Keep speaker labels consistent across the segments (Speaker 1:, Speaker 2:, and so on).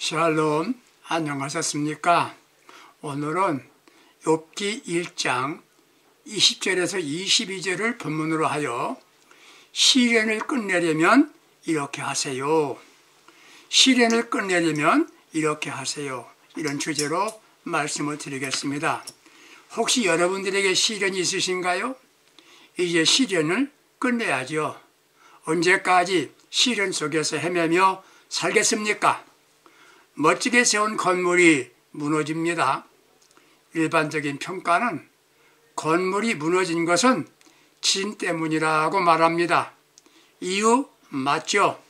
Speaker 1: 샬롬, 안녕하셨습니까? 오늘은 욥기 1장 20절에서 22절을 본문으로 하여 시련을 끝내려면 이렇게 하세요. 시련을 끝내려면 이렇게 하세요. 이런 주제로 말씀을 드리겠습니다. 혹시 여러분들에게 시련이 있으신가요? 이제 시련을 끝내야죠. 언제까지 시련 속에서 헤매며 살겠습니까? 멋지게 세운 건물이 무너집니다. 일반적인 평가는 건물이 무너진 것은 지진 때문이라고 말합니다. 이유 맞죠?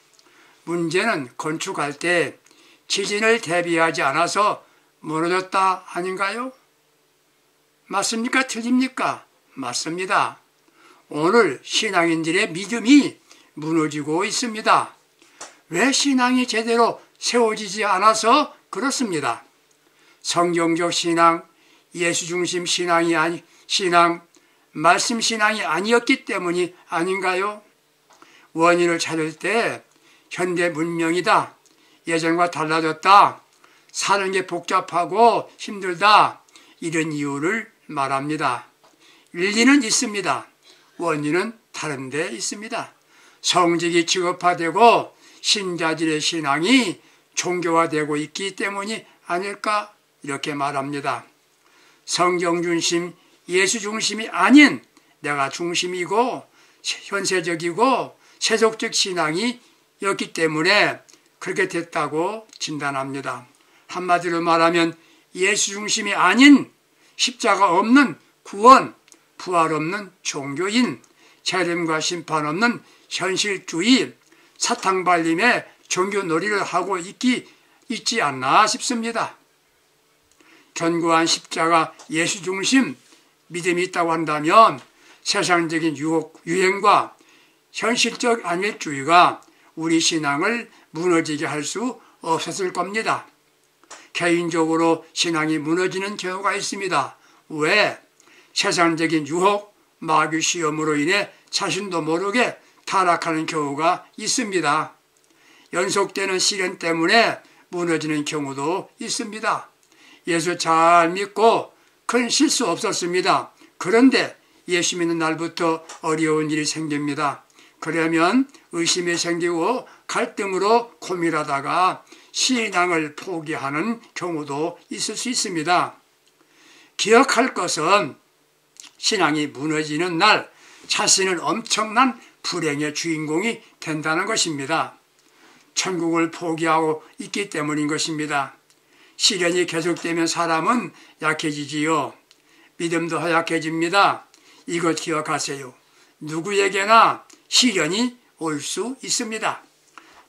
Speaker 1: 문제는 건축할 때 지진을 대비하지 않아서 무너졌다 아닌가요? 맞습니까? 틀립니까? 맞습니다. 오늘 신앙인들의 믿음이 무너지고 있습니다. 왜 신앙이 제대로 세워지지 않아서 그렇습니다. 성경적 신앙, 예수 중심 신앙, 말씀 신앙이 아니었기 때문이 아닌가요? 원인을 찾을 때 현대 문명이다, 예전과 달라졌다, 사는 게 복잡하고 힘들다, 이런 이유를 말합니다. 일리는 있습니다. 원인은 다른 데 있습니다. 성직이 직업화되고 신자들의 신앙이 종교화되고 있기 때문이 아닐까 이렇게 말합니다. 성경 중심, 예수 중심이 아닌 내가 중심이고 현세적이고 세속적 신앙이었기 때문에 그렇게 됐다고 진단합니다. 한마디로 말하면 예수 중심이 아닌 십자가 없는 구원, 부활 없는 종교인, 재림과 심판 없는 현실주의, 사탕발림의 종교놀이를 하고 있지 않나 싶습니다. 견고한 십자가 예수 중심 믿음이 있다고 한다면 세상적인 유행과 현실적 안일주의가 우리 신앙을 무너지게 할 수 없었을 겁니다. 개인적으로 신앙이 무너지는 경우가 있습니다. 왜? 세상적인 유혹, 마귀 시험으로 인해 자신도 모르게 타락하는 경우가 있습니다. 연속되는 시련 때문에 무너지는 경우도 있습니다. 예수 잘 믿고 큰 실수 없었습니다. 그런데 예수 믿는 날부터 어려운 일이 생깁니다. 그러면 의심이 생기고 갈등으로 고민하다가 신앙을 포기하는 경우도 있을 수 있습니다. 기억할 것은 신앙이 무너지는 날 자신은 엄청난 불행의 주인공이 된다는 것입니다. 천국을 포기하고 있기 때문인 것입니다. 시련이 계속되면 사람은 약해지지요. 믿음도 허약해집니다. 이것 기억하세요. 누구에게나 시련이 올 수 있습니다.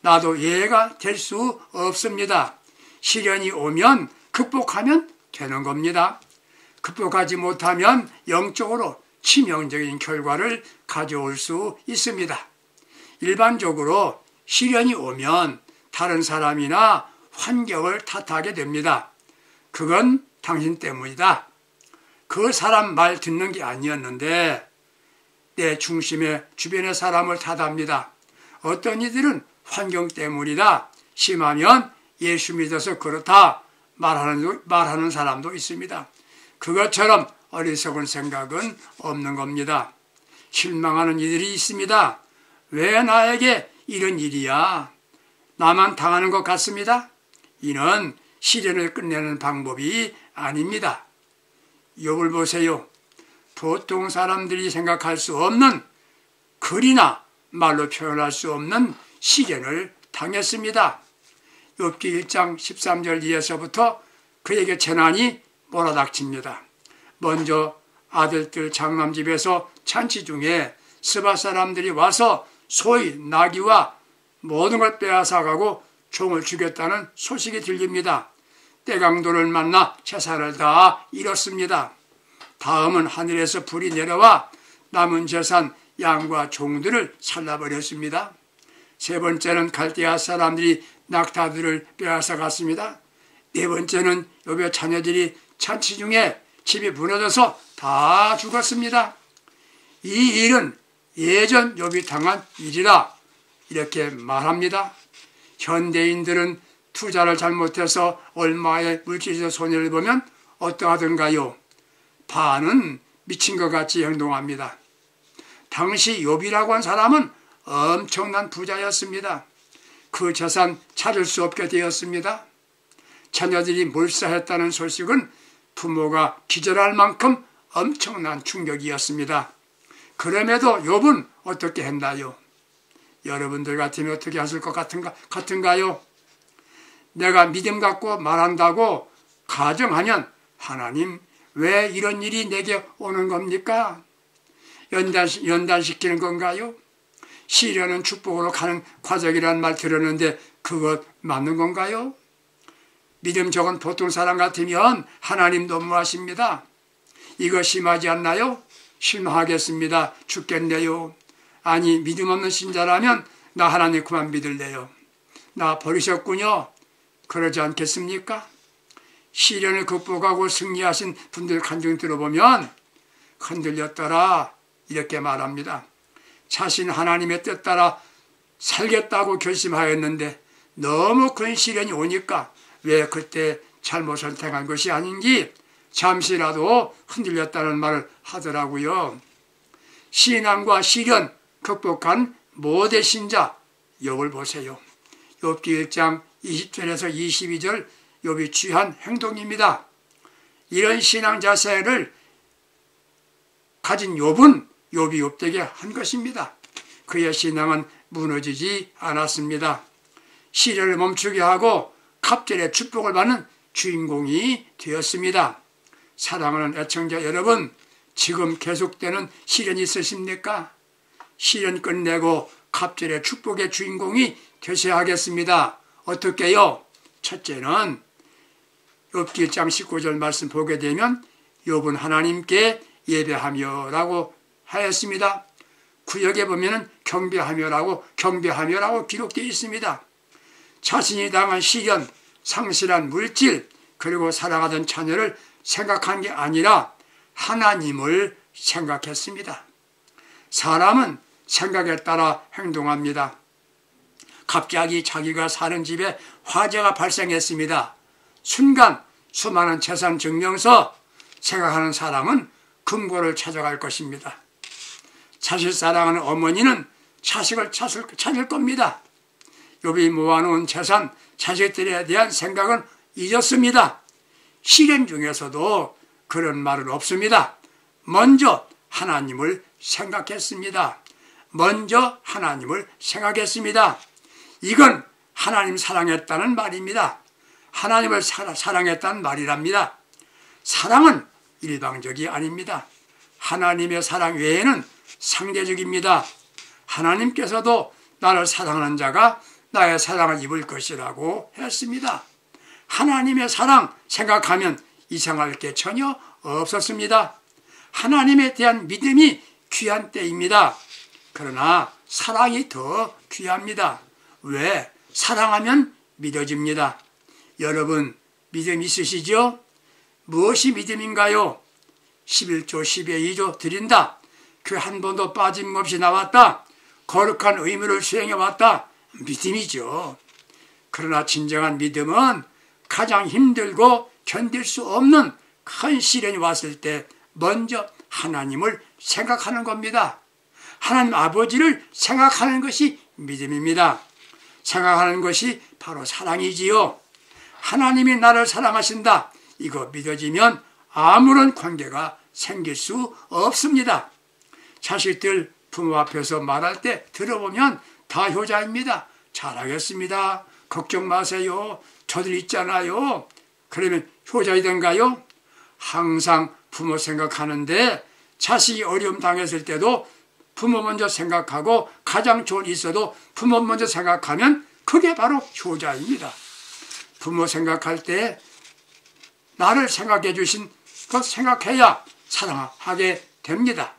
Speaker 1: 나도 예외가 될 수 없습니다. 시련이 오면 극복하면 되는 겁니다. 극복하지 못하면 영적으로 치명적인 결과를 가져올 수 있습니다. 일반적으로 시련이 오면 다른 사람이나 환경을 탓하게 됩니다. 그건 당신 때문이다. 그 사람 말 듣는 게 아니었는데 내 중심에 주변의 사람을 탓합니다. 어떤 이들은 환경 때문이다. 심하면 예수 믿어서 그렇다 말하는 사람도 있습니다. 그것처럼 어리석은 생각은 없는 겁니다. 실망하는 이들이 있습니다. 왜 나에게 이런 일이야? 나만 당하는 것 같습니다. 이는 시련을 끝내는 방법이 아닙니다. 욥을 보세요. 보통 사람들이 생각할 수 없는 글이나 말로 표현할 수 없는 시련을 당했습니다. 욥기 1장 13절 이에서부터 그에게 재난이 몰아닥칩니다. 먼저 아들들 장남집에서 잔치 중에 스바 사람들이 와서 소위 나귀와 모든 걸 빼앗아가고 종을 죽였다는 소식이 들립니다. 떼강도를 만나 재산을 다 잃었습니다. 다음은 하늘에서 불이 내려와 남은 재산 양과 종들을 살라버렸습니다. 세 번째는 갈대아 사람들이 낙타들을 빼앗아갔습니다. 네 번째는 욥의 자녀들이 잔치 중에 집이 무너져서 다 죽었습니다. 이 일은 예전 욥이 당한 일이라 이렇게 말합니다. 현대인들은 투자를 잘못해서 얼마의 물질에서 손해를 보면 어떠하던가요? 반은 미친 것 같이 행동합니다. 당시 욥이라고 한 사람은 엄청난 부자였습니다. 그 재산 찾을 수 없게 되었습니다. 자녀들이 몰살했다는 소식은 부모가 기절할 만큼 엄청난 충격이었습니다. 그럼에도 욥은 어떻게 했나요? 여러분들 같으면 어떻게 하실 것 같은가요? 내가 믿음 갖고 말한다고 가정하면 하나님 왜 이런 일이 내게 오는 겁니까? 연단시키는 건가요? 시련은 축복으로 가는 과정이라는 말 들었는데 그것 맞는 건가요? 믿음 적은 보통 사람 같으면 하나님 너무하십니다. 이거 심하지 않나요? 실망하겠습니다. 죽겠네요. 아니 믿음 없는 신자라면 나 하나님 그만 믿을래요. 나 버리셨군요. 그러지 않겠습니까? 시련을 극복하고 승리하신 분들 간증 들어보면 흔들렸더라 이렇게 말합니다. 자신 하나님의 뜻 따라 살겠다고 결심하였는데 너무 큰 시련이 오니까 왜 그때 잘못 선택한 것이 아닌지 잠시라도 흔들렸다는 말을 하더라고요. 신앙과 시련 극복한 모대 신자 욥을 보세요. 욥기 1장 20절에서 22절 욥이 취한 행동입니다. 이런 신앙 자세를 가진 욥은 욥이 욥되게 한 것입니다. 그의 신앙은 무너지지 않았습니다. 시련을 멈추게 하고 갑절의 축복을 받는 주인공이 되었습니다. 사랑하는 애청자 여러분, 지금 계속되는 시련이 있으십니까? 시련 끝내고 갑절의 축복의 주인공이 되셔야 하겠습니다. 어떻게요? 첫째는 욥기 1장 19절 말씀 보게 되면 욥은 하나님께 예배하며 라고 하였습니다. 구역에 보면 경배하며라고 기록되어 있습니다. 자신이 당한 시련, 상실한 물질, 그리고 사랑하던 자녀를 생각한 게 아니라 하나님을 생각했습니다. 사람은 생각에 따라 행동합니다. 갑자기 자기가 사는 집에 화재가 발생했습니다. 순간 수많은 재산 증명서 생각하는 사람은 금고를 찾아갈 것입니다. 자식 사랑하는 어머니는 자식을 찾을 겁니다. 욥이 모아놓은 재산, 자식들에 대한 생각은 잊었습니다. 시련 중에서도 그런 말은 없습니다. 먼저 하나님을 생각했습니다. 이건 하나님 사랑했다는 말입니다. 하나님을 사랑했다는 말이랍니다. 사랑은 일방적이 아닙니다. 하나님의 사랑 외에는 상대적입니다. 하나님께서도 나를 사랑하는 자가 나의 사랑을 입을 것이라고 했습니다. 하나님의 사랑 생각하면 이상할 게 전혀 없었습니다. 하나님에 대한 믿음이 귀한 때입니다. 그러나 사랑이 더 귀합니다. 왜? 사랑하면 믿어집니다. 여러분 믿음 있으시죠? 무엇이 믿음인가요? 11조 10의 2조 드린다. 그 한 번도 빠짐없이 나왔다. 거룩한 의무를 수행해왔다. 믿음이죠. 그러나 진정한 믿음은 가장 힘들고 견딜 수 없는 큰 시련이 왔을 때 먼저 하나님을 생각하는 겁니다. 하나님 아버지를 생각하는 것이 믿음입니다. 생각하는 것이 바로 사랑이지요. 하나님이 나를 사랑하신다. 이거 믿어지면 아무런 관계가 생길 수 없습니다. 자식들 부모 앞에서 말할 때 들어보면 다 효자입니다. 잘하겠습니다. 걱정 마세요. 저들 있잖아요. 그러면 효자이던가요? 항상 부모 생각하는데 자식이 어려움 당했을 때도 부모 먼저 생각하고 가장 좋은 일 있어도 부모 먼저 생각하면 그게 바로 효자입니다. 부모 생각할 때 나를 생각해 주신 것 생각해야 사랑하게 됩니다.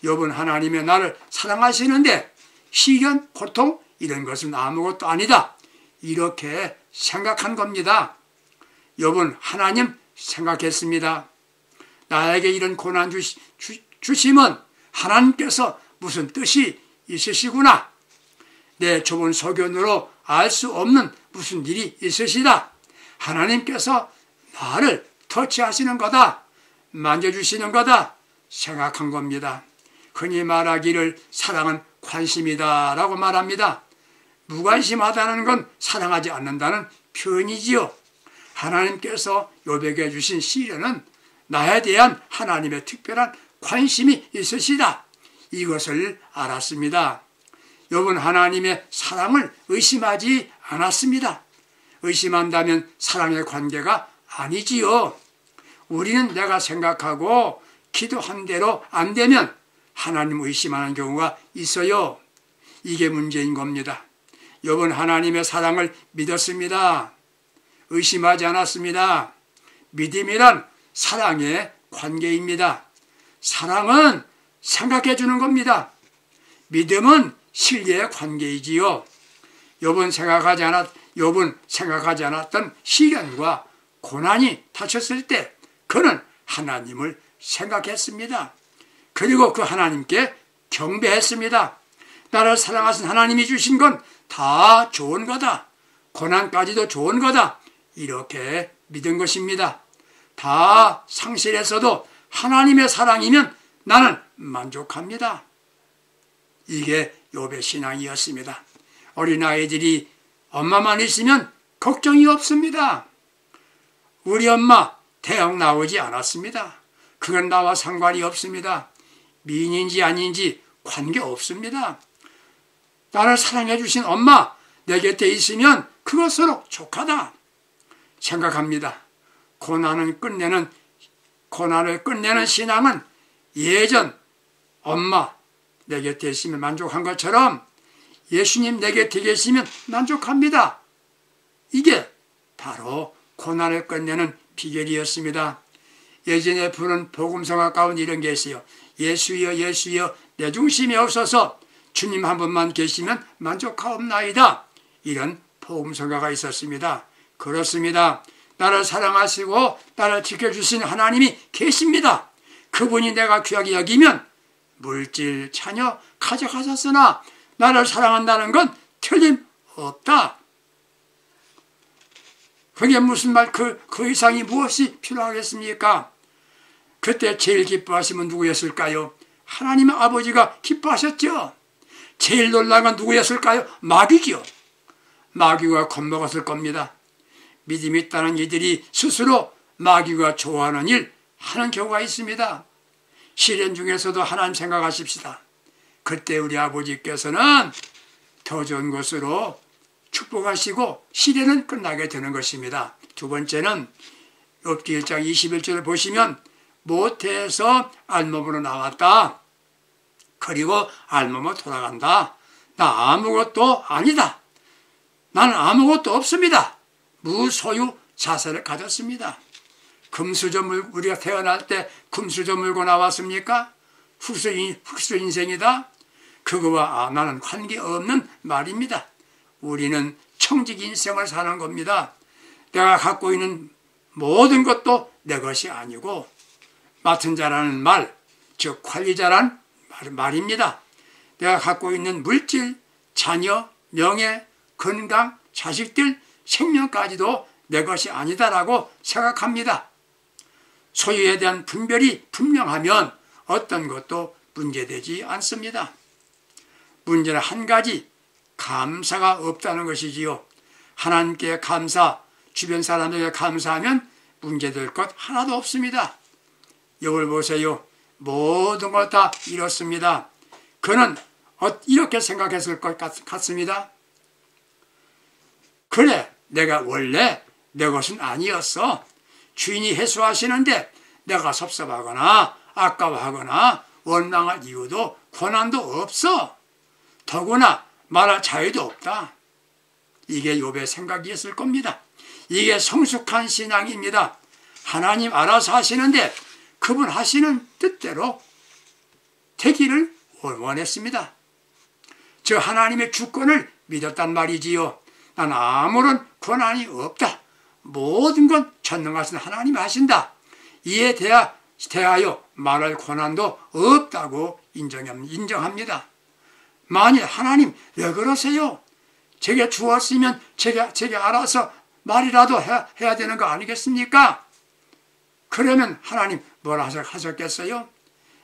Speaker 1: 욥은 하나님의 나를 사랑하시는데 시련, 고통 이런 것은 아무것도 아니다. 이렇게 생각한 겁니다. 욥은 하나님 생각했습니다. 나에게 이런 고난 주심은 하나님께서 무슨 뜻이 있으시구나. 내 좁은 소견으로 알 수 없는 무슨 일이 있으시다. 하나님께서 나를 터치하시는 거다. 만져주시는 거다. 생각한 겁니다. 흔히 말하기를 사랑은 관심이다 라고 말합니다. 무관심하다는 건 사랑하지 않는다는 표현이지요. 하나님께서 욥에게 주신 시련은 나에 대한 하나님의 특별한 관심이 있으시다. 이것을 알았습니다. 욥은 하나님의 사랑을 의심하지 않았습니다. 의심한다면 사랑의 관계가 아니지요. 우리는 내가 생각하고 기도한 대로 안 되면 하나님 의심하는 경우가 있어요. 이게 문제인 겁니다. 욥은 하나님의 사랑을 믿었습니다. 의심하지 않았습니다. 믿음이란 사랑의 관계입니다. 사랑은 생각해 주는 겁니다. 믿음은 신뢰의 관계이지요. 욥은 생각하지 않았던 시련과 고난이 닥쳤을 때 그는 하나님을 생각했습니다. 그리고 그 하나님께 경배했습니다. 나를 사랑하신 하나님이 주신 건 다 좋은 거다. 고난까지도 좋은 거다. 이렇게 믿은 것입니다. 다 상실했어도 하나님의 사랑이면 나는 만족합니다. 이게 욥의 신앙이었습니다. 어린아이들이 엄마만 있으면 걱정이 없습니다. 우리 엄마 대학 나오지 않았습니다. 그건 나와 상관이 없습니다. 미인인지 아닌지 관계없습니다. 나를 사랑해 주신 엄마 내 곁에 있으면 그것으로 족하다 생각합니다. 고난을 끝내는 신앙은 예전 엄마 내 곁에 있으면 만족한 것처럼 예수님 내 곁에 계시면 만족합니다. 이게 바로 고난을 끝내는 비결이었습니다. 예전에 부른 복음성가 가운데 이런 게 있어요. 예수여 예수여 내 중심에 없어서 주님 한 분만 계시면 만족하옵나이다. 이런 복음성가가 있었습니다. 그렇습니다. 나를 사랑하시고 나를 지켜주신 하나님이 계십니다. 그분이 내가 귀하게 여기면 물질, 자녀 가져가셨으나 나를 사랑한다는 건 틀림없다. 그게 무슨 말, 그 이상이 무엇이 필요하겠습니까? 그때 제일 기뻐하시면 누구였을까요? 하나님 아버지가 기뻐하셨죠. 제일 놀란 건 누구였을까요? 마귀죠. 마귀가 겁먹었을 겁니다. 믿음이 있다는 이들이 스스로 마귀가 좋아하는 일 하는 경우가 있습니다. 시련 중에서도 하나님 생각하십시다. 그때 우리 아버지께서는 더 좋은 것으로 축복하시고 시련은 끝나게 되는 것입니다. 두 번째는 욥기 1장 21절을 보시면 모태에서 알몸으로 나왔다. 그리고 알몸으로 돌아간다. 나 아무것도 아니다. 나는 아무것도 없습니다. 무소유 자세를 가졌습니다. 우리가 태어날 때 금수저 물고 나왔습니까? 흑수 인생이다. 그거와 나는 관계없는 말입니다. 우리는 청직 인생을 사는 겁니다. 내가 갖고 있는 모든 것도 내 것이 아니고 맡은 자라는 말, 즉 관리자란 말입니다. 내가 갖고 있는 물질, 자녀, 명예, 건강, 자식들, 생명까지도 내 것이 아니다라고 생각합니다. 소유에 대한 분별이 분명하면 어떤 것도 문제되지 않습니다. 문제는 한 가지, 감사가 없다는 것이지요. 하나님께 감사, 주변 사람들에게 감사하면 문제될 것 하나도 없습니다. 욥을 보세요. 모든 것 다 잃었습니다. 그는 이렇게 생각했을 것 같습니다. 그래, 내가 원래 내 것은 아니었어. 주인이 해수하시는데 내가 섭섭하거나 아까워하거나 원망할 이유도 권한도 없어. 더구나 말할 자유도 없다. 이게 욥의 생각이었을 겁니다. 이게 성숙한 신앙입니다. 하나님 알아서 하시는데 그분 하시는 뜻대로 되기를 원했습니다. 저 하나님의 주권을 믿었단 말이지요. 난 아무런 권한이 없다. 모든 건 전능하신 하나님이 하신다. 이에 대하여 말할 권한도 없다고 인정합니다. 만일 하나님 왜 그러세요? 제게 주었으면 제게 알아서 말이라도 해야 되는 거 아니겠습니까? 그러면 하나님 뭐라 하셨겠어요?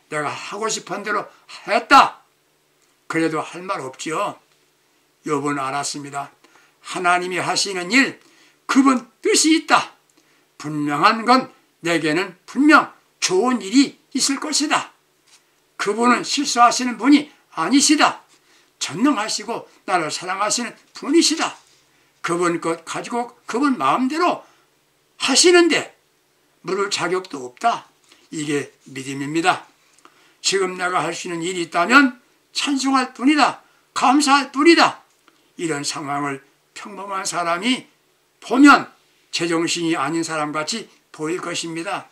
Speaker 1: 내가 하고 싶은 대로 했다. 그래도 할 말 없지요. 욥은 알았습니다. 하나님이 하시는 일, 그분 뜻이 있다. 분명한 건 내게는 분명 좋은 일이 있을 것이다. 그분은 실수하시는 분이 아니시다. 전능하시고 나를 사랑하시는 분이시다. 그분 것 가지고 그분 마음대로 하시는데 물을 자격도 없다. 이게 믿음입니다. 지금 내가 할 수 있는 일이 있다면 찬송할 뿐이다. 감사할 뿐이다. 이런 상황을 평범한 사람이 보면 제정신이 아닌 사람같이 보일 것입니다.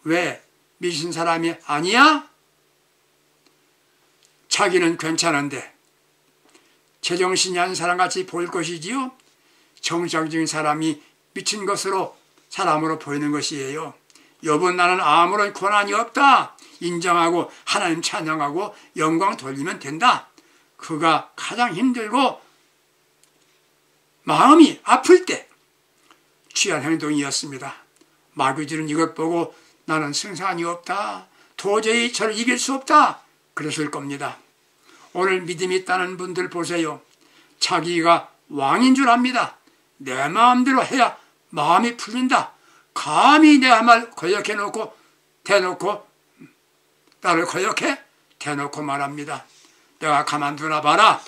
Speaker 1: 왜? 믿은 사람이 아니야? 자기는 괜찮은데 제정신이 아닌 사람같이 보일 것이지요. 정상적인 사람이 미친 것으로 사람으로 보이는 것이에요. 욥은 나는 아무런 고난이 없다 인정하고 하나님 찬양하고 영광 돌리면 된다. 그가 가장 힘들고 마음이 아플 때 취한 행동이었습니다. 마귀들은 이것 보고 나는 승산이 없다. 도저히 저를 이길 수 없다. 그랬을 겁니다. 오늘 믿음이 있다는 분들 보세요. 자기가 왕인 줄 압니다. 내 마음대로 해야 마음이 풀린다. 감히 내 말 거역해놓고 대놓고 나를 거역해? 대놓고 말합니다. 내가 가만두나 봐라.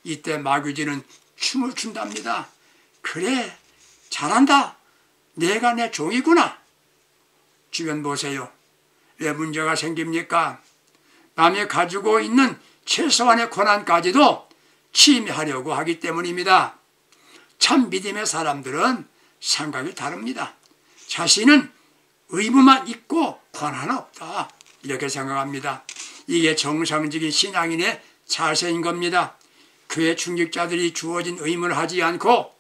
Speaker 1: 이때 마귀들은 춤을 춘답니다. 그래, 잘한다. 내가 내 종이구나. 주변 보세요. 왜 문제가 생깁니까? 남이 가지고 있는 최소한의 고난까지도 침해하려고 하기 때문입니다. 참 믿음의 사람들은 생각이 다릅니다. 자신은 의무만 있고 권한은 없다. 이렇게 생각합니다. 이게 정상적인 신앙인의 자세인 겁니다. 교회 중직자들이 주어진 의무를 하지 않고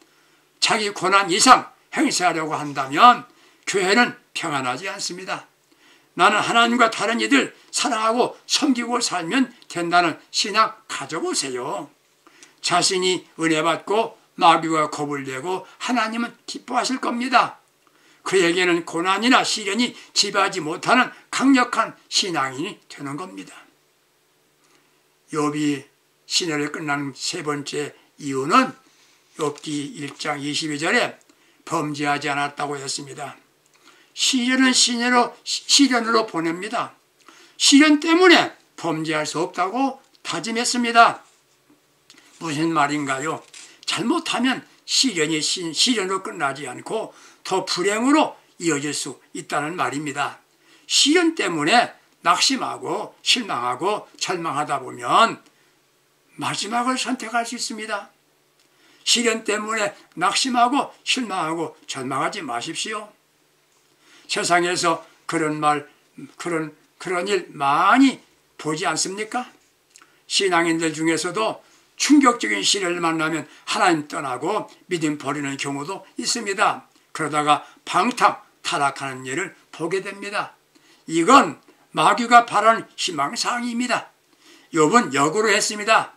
Speaker 1: 자기 권한 이상 행사하려고 한다면 교회는 평안하지 않습니다. 나는 하나님과 다른 이들 사랑하고 섬기고 살면 된다는 신앙 가져보세요. 자신이 은혜 받고 마귀와 겁을 내고 하나님은 기뻐하실 겁니다. 그에게는 고난이나 시련이 지배하지 못하는 강력한 신앙인이 되는 겁니다. 욥이 시내를 끝난 세 번째 이유는 욥기 1장 22절에 범죄하지 않았다고 했습니다. 시련은 시련으로 보냅니다. 시련 때문에 범죄할 수 없다고 다짐했습니다. 무슨 말인가요? 잘못하면 시련이 시련으로 끝나지 않고 더 불행으로 이어질 수 있다는 말입니다. 시련 때문에 낙심하고 실망하고 절망하다 보면 마지막을 선택할 수 있습니다. 시련 때문에 낙심하고 실망하고 절망하지 마십시오. 세상에서 그런 일 많이 보지 않습니까? 신앙인들 중에서도 충격적인 시련을 만나면 하나님 떠나고 믿음 버리는 경우도 있습니다. 그러다가 방탕, 타락하는 일을 보게 됩니다. 이건 마귀가 바라는 희망사항입니다. 욥은 역으로 했습니다.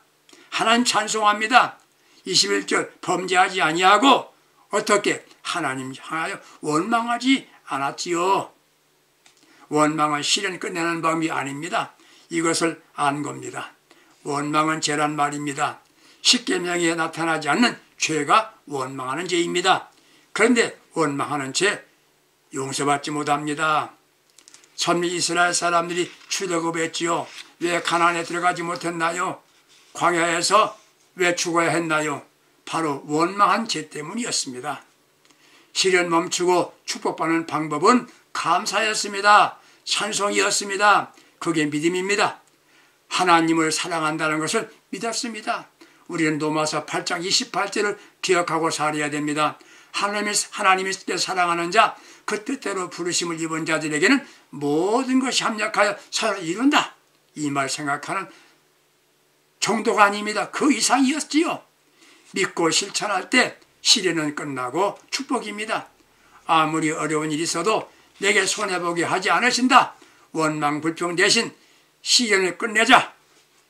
Speaker 1: 하나님 찬송합니다. 21절 범죄하지 아니하고 어떻게 하나님 향하여 원망하지 않았지요. 원망은 시련 끝내는 방법이 아닙니다. 이것을 안 겁니다. 원망은 죄란 말입니다. 십계명에 나타나지 않는 죄가 원망하는 죄입니다. 그런데 원망하는 죄 용서받지 못합니다. 선미 이스라엘 사람들이 출애굽했지요. 왜 가나안에 들어가지 못했나요? 광야에서 왜 죽어야 했나요? 바로 원망한 죄 때문이었습니다. 시련 멈추고 축복받는 방법은 감사였습니다. 찬송이었습니다. 그게 믿음입니다. 하나님을 사랑한다는 것을 믿었습니다. 우리는 로마서 8장 28절을 기억하고 살아야 됩니다. 하나님이 사랑하는 자, 그 뜻대로 부르심을 입은 자들에게는 모든 것이 합력하여 서로 이룬다. 이 말 생각하는 정도가 아닙니다. 그 이상이었지요. 믿고 실천할 때 시련은 끝나고 축복입니다. 아무리 어려운 일이 있어도 내게 손해보게 하지 않으신다. 원망 불평 대신 시련을 끝내자.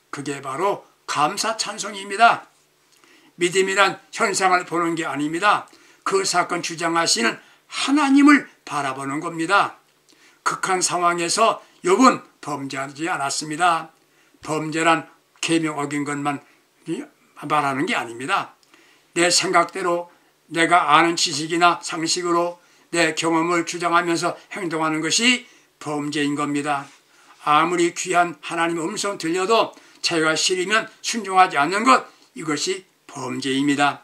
Speaker 1: 그게 바로 감사 찬송입니다. 믿음이란 현상을 보는 게 아닙니다. 그 사건 주장하시는 하나님을 바라보는 겁니다. 극한 상황에서 욥은 범죄하지 않았습니다. 범죄란 계명 어긴 것만 말하는 게 아닙니다. 내 생각대로 내가 아는 지식이나 상식으로 내 경험을 주장하면서 행동하는 것이 범죄인 겁니다. 아무리 귀한 하나님의 음성 들려도 자기가 싫으면 순종하지 않는 것, 이것이 범죄입니다.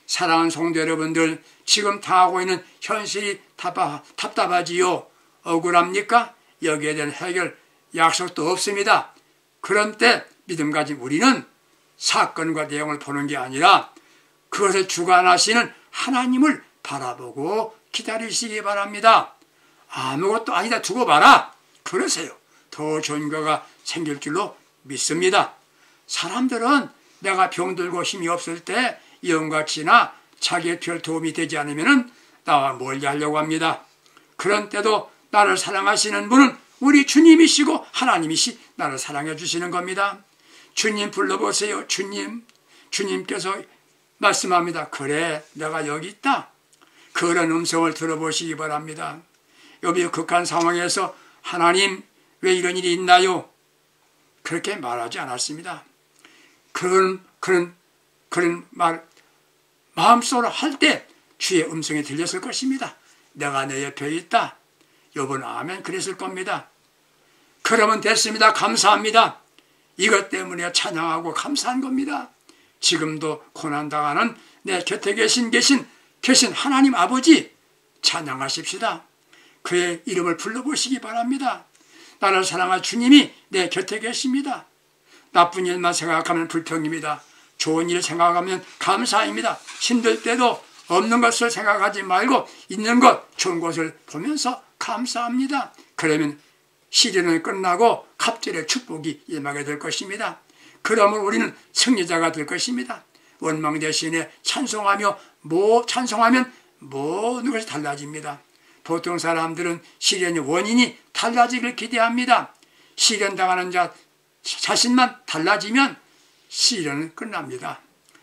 Speaker 1: 사랑하는 성도 여러분들, 지금 당하고 있는 현실이 답답하지요? 억울합니까? 여기에 대한 해결 약속도 없습니다. 그런 때 믿음 가진 우리는 사건과 내용을 보는 게 아니라 그것을 주관하시는 하나님을 바라보고 기다리시기 바랍니다. 아무것도 아니다 두고 봐라, 그러세요. 더 좋은 거가 생길 줄로 믿습니다. 사람들은 내가 병들고 힘이 없을 때 이용같이나 자기의 별 도움이 되지 않으면 나와 멀리 하려고 합니다. 그런 때도 나를 사랑하시는 분은 우리 주님이시고 하나님이시 나를 사랑해 주시는 겁니다. 주님 불러보세요. 주님께서 말씀합니다. 그래, 내가 여기 있다. 그런 음성을 들어보시기 바랍니다. 욥이 극한 상황에서 하나님 왜 이런 일이 있나요? 그렇게 말하지 않았습니다. 그런 말 마음속으로 할 때 주의 음성이 들렸을 것입니다. 내가 내 옆에 있다. 욥은 아멘 그랬을 겁니다. 그러면 됐습니다. 감사합니다. 이것 때문에 찬양하고 감사한 겁니다. 지금도 고난당하는 내 곁에 계신 하나님 아버지 찬양하십시다. 그의 이름을 불러보시기 바랍니다. 나를 사랑할 주님이 내 곁에 계십니다. 나쁜 일만 생각하면 불평입니다. 좋은 일 생각하면 감사입니다. 힘들 때도 없는 것을 생각하지 말고 있는 것, 좋은 것을 보면서 감사합니다. 그러면 시련은 끝나고 갑절의 축복이 임하게 될 것입니다. 그러면 우리는 승리자가 될 것입니다. 원망 대신에 찬송하면 모든 것이 달라집니다. 보통 사람들은 시련의 원인이 달라지길 기대합니다. 시련 당하는 자신만 달라지면 시련은 끝납니다.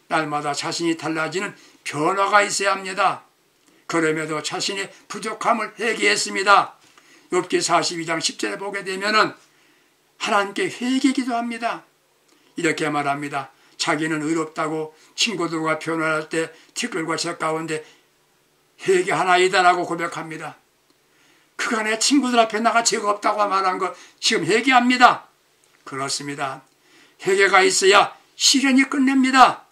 Speaker 1: 날마다 자신이 달라지는 변화가 있어야 합니다. 그럼에도 자신의 부족함을 회개했습니다. 욥기 42장 10절에 보게 되면은 하나님께 회개 기도합니다. 이렇게 말합니다. 자기는 의롭다고 친구들과 변호할 때 티끌과 재 가운데 회개하나이다라고 고백합니다. 그간의 친구들 앞에 나가 죄가 없다고 말한 것 지금 회개합니다. 그렇습니다. 회개가 있어야 시련이 끝냅니다.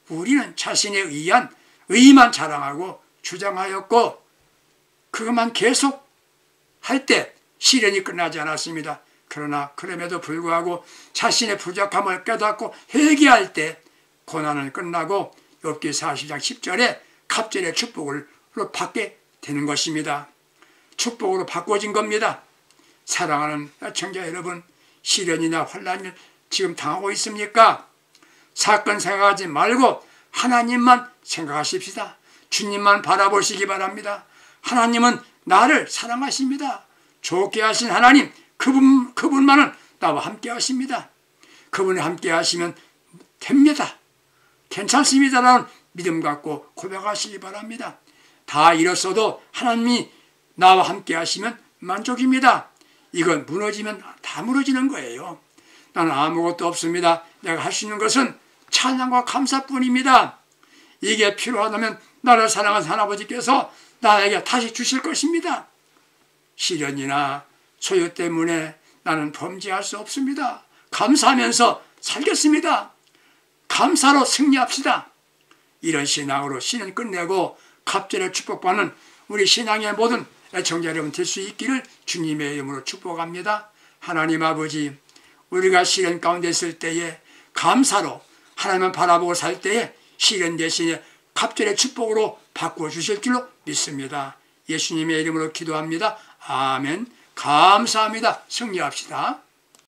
Speaker 1: 우리는 자신에 의한 의만 자랑하고 주장하였고 그것만 계속 할 때 시련이 끝나지 않았습니다. 그러나 그럼에도 불구하고 자신의 부족함을 깨닫고 회개할 때 고난은 끝나고 욥기 40장 10절에 갑절의 축복을 받게 되는 것입니다. 축복으로 바꿔진 겁니다. 사랑하는 애청자 여러분, 시련이나 환난을 지금 당하고 있습니까? 사건 생각하지 말고 하나님만 생각하십시다. 주님만 바라보시기 바랍니다. 하나님은 나를 사랑하십니다. 좋게 하신 하나님, 그분만은 나와 함께 하십니다. 그분이 함께 하시면 됩니다. 괜찮습니다라는 믿음 갖고 고백하시기 바랍니다. 다 잃었어도 하나님이 나와 함께 하시면 만족입니다. 이건 무너지면 다 무너지는 거예요. 나는 아무것도 없습니다. 내가 할 수 있는 것은 찬양과 감사뿐입니다. 이게 필요하다면 나를 사랑하는 하나님께서 나에게 다시 주실 것입니다. 시련이나 소유 때문에 나는 범죄할 수 없습니다. 감사하면서 살겠습니다. 감사로 승리합시다. 이런 신앙으로 신은 끝내고 갑절의 축복받는 우리 신앙의 모든 애청자 여러분 될 수 있기를 주님의 이름으로 축복합니다. 하나님 아버지, 우리가 시련 가운데 있을 때에 감사로 하나님을 바라보고 살 때에 시련 대신에 갑절의 축복으로 바꿔주실 줄로 믿습니다. 예수님의 이름으로 기도합니다. 아멘. 감사합니다. 승리합시다.